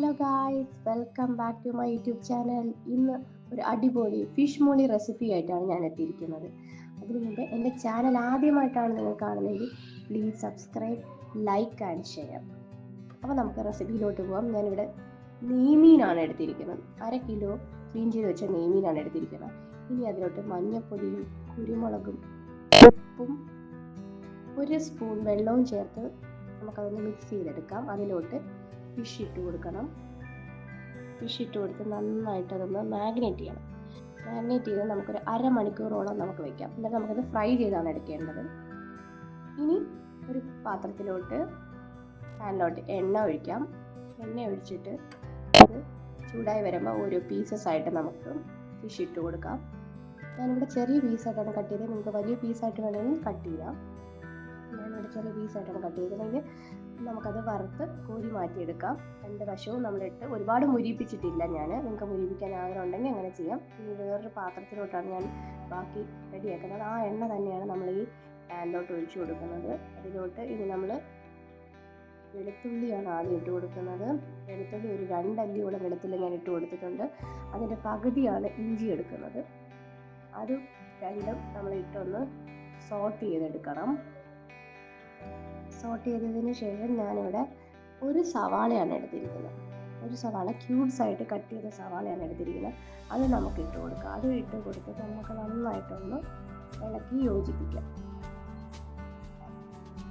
Hello guys, welcome back to my YouTube channel. ഇന്ന് ഒരു അടിപൊളി ഫിഷ് മോളി റെസിപ്പി ആയിട്ടാണ് ഞാൻ എത്തിയിരിക്കുന്നത്. അതിനു മുമ്പ് എൻ്റെ ചാനൽ ആദ്യമായിട്ടാണ് നിങ്ങൾ കാണുന്നതെങ്കിൽ please subscribe, like and share. അപ്പോൾ നമുക്ക് റെസിപ്പിയിലോട്ട് പോകാം. ഞാനിവിടെ നെയ്മീനാണ് എടുത്തിരിക്കുന്നത്. 1/2 കിലോ ക്ലീൻ ചെയ്ത് വെച്ച നെയ്മീനാണ് എടുത്തിരിക്കുന്നത്. ഇനി അതിലോട്ട് മഞ്ഞൾപ്പൊടിയും കുരുമുളകും ഉപ്പും 1 സ്പൂൺ വെള്ളവും ചേർത്ത് നമുക്കതൊന്ന് മിക്സ് ചെയ്തെടുക്കാം. അതിലോട്ട് ഫിഷ് ഇട്ട് കൊടുക്കണം. ഫിഷ് ഇട്ട് കൊടുത്ത് നന്നായിട്ട് അതൊന്ന് മാഗ്നേറ്റ് ചെയ്യണം. മാഗ്നേറ്റ് ചെയ്ത് നമുക്കൊരു അരമണിക്കൂറോളം നമുക്ക് വയ്ക്കാം. എന്നിട്ട് നമുക്കത് ഫ്രൈ ചെയ്താണ് എടുക്കേണ്ടത്. ഇനി ഒരു പാത്രത്തിലോട്ട് പാനിലോട്ട് എണ്ണ ഒഴിക്കാം. എണ്ണ ഒഴിച്ചിട്ട് അത് ചൂടായി വരുമ്പോൾ ഓരോ പീസസ് ആയിട്ട് നമുക്ക് ഫിഷ് ഇട്ട് കൊടുക്കാം. ഞാനിവിടെ ചെറിയ പീസായിട്ടാണ് കട്ട് ചെയ്തത്. നിങ്ങൾക്ക് വലിയ പീസായിട്ട് വേണമെങ്കിൽ കട്ട് ചെയ്യാം. ഞാനിവിടെ ചെറിയ പീസായിട്ടാണ് കട്ട് ചെയ്തതെങ്കിൽ നമുക്കത് വറുത്ത് കോരി മാറ്റിയെടുക്കാം. 2 വശവും നമ്മളിട്ട് ഒരുപാട് മുരിപ്പിച്ചിട്ടില്ല ഞാൻ. നിങ്ങൾക്ക് മുരിപ്പിക്കാൻ ആഗ്രഹം ഉണ്ടെങ്കിൽ അങ്ങനെ ചെയ്യാം. ഇനി വേറൊരു പാത്രത്തിലോട്ടാണ് ഞാൻ ബാക്കി റെഡിയാക്കുന്നത്. ആ എണ്ണ തന്നെയാണ് നമ്മൾ ഈ പാനിലോട്ട് ഒഴിച്ചു കൊടുക്കുന്നത്. അതിലോട്ട് ഇനി നമ്മൾ വെളുത്തുള്ളിയാണ് ആദ്യം ഇട്ട് കൊടുക്കുന്നത്. വെളുത്തുള്ളി ഒരു 2 അല്ലിയോളം വെളുത്തുള്ളി ഞാൻ ഇട്ട് കൊടുത്തിട്ടുണ്ട്. അതിൻ്റെ പകുതിയാണ് ഇഞ്ചി എടുക്കുന്നത്. അത് രണ്ടും നമ്മൾ ഇട്ടൊന്ന് സോട്ട് ചെയ്തെടുക്കണം. സോട്ട് ചെയ്തതിന് ശേഷം ഞാനിവിടെ ഒരു സവാളയാണ് എടുത്തിരിക്കുന്നത്. ഒരു സവാള ക്യൂബ്സ് ആയിട്ട് കട്ട് ചെയ്ത സവാളയാണ് എടുത്തിരിക്കുന്നത്. അത് നമുക്ക് ഇട്ട് കൊടുക്കാം. അത് ഇട്ട് കൊടുത്തിട്ട് നമുക്ക് നന്നായിട്ടൊന്ന് ഇളക്കി യോജിപ്പിക്കാം.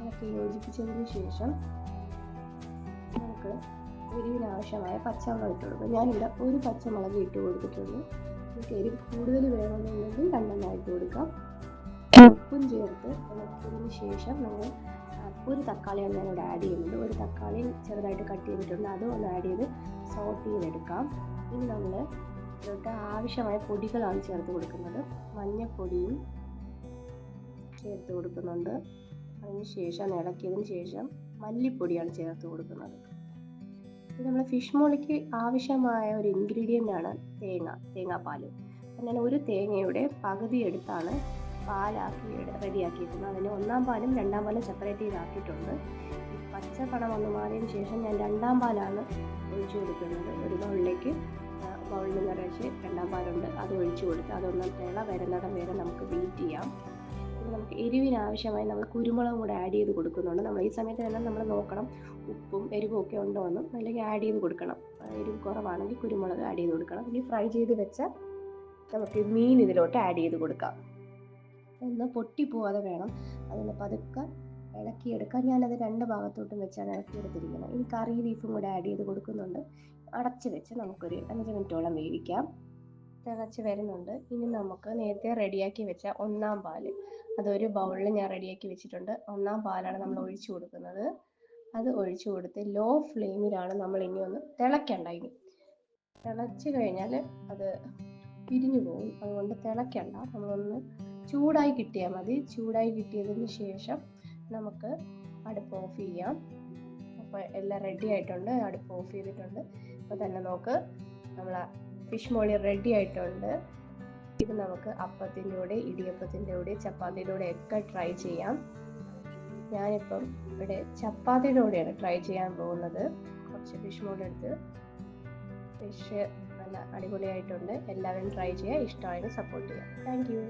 ഇളക്കി യോജിപ്പിച്ചതിന് ശേഷം നമുക്ക് എരിവിനാവശ്യമായ പച്ചമുളക് ഇട്ട് കൊടുക്കാം. ഞാനിവിടെ ഒരു പച്ചമുളക് ഇട്ട് കൊടുത്തിട്ടുണ്ട്. നമുക്ക് എരിവ് കൂടുതൽ വേണമെന്നുണ്ടെങ്കിൽ 2 ഇട്ട് കൊടുക്കാം. ഉപ്പും ചേർത്ത് ഇളക്കിയതിന് ശേഷം നമ്മൾ ഒരു തക്കാളിയാണ് ഞാനിവിടെ ആഡ് ചെയ്യുന്നത്. ഒരു തക്കാളി ചെറുതായിട്ട് കട്ട് ചെയ്തിട്ടുണ്ട്. അതും ഒന്ന് ആഡ് ചെയ്ത് സോട്ട് ചെയ്തെടുക്കാം. ഇനി നമ്മൾ ഇതിലോട്ട് ആവശ്യമായ പൊടികളാണ് ചേർത്ത് കൊടുക്കുന്നത്. മഞ്ഞൾപ്പൊടിയും ചേർത്ത് കൊടുക്കുന്നുണ്ട്. അതിന് ശേഷം ഇളക്കിയതിന് ശേഷം മല്ലിപ്പൊടിയാണ് ചേർത്ത് കൊടുക്കുന്നത്. ഇത് നമ്മൾ ഫിഷ് മോളിക്ക് ആവശ്യമായ ഒരു ഇൻഗ്രീഡിയൻ്റ് ആണ് തേങ്ങാപ്പാൽ. ഞാൻ ഒരു തേങ്ങയുടെ പകുതി എടുത്താണ് പാലാക്കി റെഡിയാക്കിയിരിക്കുന്നത്. അതിന് 1-ാം പാലും 2-ാം പാലും സെപ്പറേറ്റ് ചെയ്താക്കിയിട്ടുണ്ട്. ഈ പച്ച കണം ഒന്ന് മാറിയതിന് ശേഷം ഞാൻ 2-ാം പാലാണ് ഒഴിച്ചു കൊടുക്കുന്നത്. ഒരു ബൗളിൽ നിറച്ച് 2-ാം പാലുണ്ട്, അത് ഒഴിച്ചു കൊടുത്ത് അതൊന്ന് വരുന്നിടം വരെ നമുക്ക് ബീറ്റ് ചെയ്യാം. പിന്നെ നമുക്ക് എരിവിനാവശ്യമായി നമ്മൾ കുരുമുളകും കൂടെ ആഡ് ചെയ്ത് കൊടുക്കുന്നുണ്ട്. നമ്മൾ ഈ സമയത്ത് തന്നെ നമ്മൾ നോക്കണം ഉപ്പും എരിവും ഒക്കെ ഉണ്ടോ എന്നും, അല്ലെങ്കിൽ ആഡ് ചെയ്ത് കൊടുക്കണം. എരിവ് കുറവാണെങ്കിൽ കുരുമുളക് ആഡ് ചെയ്ത് കൊടുക്കണം. ഇനി ഫ്രൈ ചെയ്ത് വെച്ച നമുക്ക് മീൻ ഇതിലോട്ട് ആഡ് ചെയ്ത് കൊടുക്കാം. ഒന്ന് പൊട്ടിപ്പോവാതെ വേണം അതിന് പതുക്കെ ഇളക്കിയെടുക്കാൻ. ഞാനത് 2 ഭാഗത്തോട്ടും വെച്ചാണ് ഇളക്കിയെടുത്തിരിക്കുന്നത്. ഇനി കറി ലീഫും കൂടെ ആഡ് ചെയ്ത് കൊടുക്കുന്നുണ്ട്. അടച്ച് വെച്ച് നമുക്കൊരു 5 മിനിറ്റോളം വേവിക്കാം. തിളച്ച് വരുന്നുണ്ട്. ഇനി നമുക്ക് നേരത്തെ റെഡിയാക്കി വെച്ച 1-ാം പാല് അതൊരു ബൗളിൽ ഞാൻ റെഡിയാക്കി വെച്ചിട്ടുണ്ട്. 1-ാം പാലാണ് നമ്മൾ ഒഴിച്ചു കൊടുക്കുന്നത്. അത് ഒഴിച്ചു കൊടുത്ത് ലോ ഫ്ലെയിമിലാണ് നമ്മൾ ഇനി ഒന്ന് തിളയ്ക്കണ്ട. ഇനി തിളച്ച് കഴിഞ്ഞാൽ അത് പിരിഞ്ഞു പോകും. അതുകൊണ്ട് തിളയ്ക്കണ്ട, നമ്മളൊന്ന് ചൂടായി കിട്ടിയാൽ മതി. ചൂടായി കിട്ടിയതിന് ശേഷം നമുക്ക് അടുപ്പ് ഓഫ് ചെയ്യാം. അപ്പോൾ എല്ലാം റെഡി ആയിട്ടുണ്ട്. അടുപ്പ് ഓഫ് ചെയ്തിട്ടുണ്ട്. അപ്പോൾ തന്നെ നോക്ക്, നമ്മൾ ഫിഷ് മോളി റെഡി ആയിട്ടുണ്ട്. ഇത് നമുക്ക് അപ്പത്തിൻ്റെ കൂടെ, ഇടിയപ്പത്തിൻ്റെ കൂടെ, ചപ്പാത്തിയുടെ കൂടെ ഒക്കെ ട്രൈ ചെയ്യാം. ഞാനിപ്പം ഇവിടെ ചപ്പാത്തിയുടെ കൂടെയാണ് ട്രൈ ചെയ്യാൻ പോകുന്നത്. കുറച്ച് ഫിഷ് മോളി എടുത്ത് ഫിഷ് നല്ല അടിപൊളിയായിട്ടുണ്ട്. എല്ലാവരും ട്രൈ ചെയ്യുക. ഇഷ്ടമായെങ്കിൽ സപ്പോർട്ട് ചെയ്യുക. Thank you.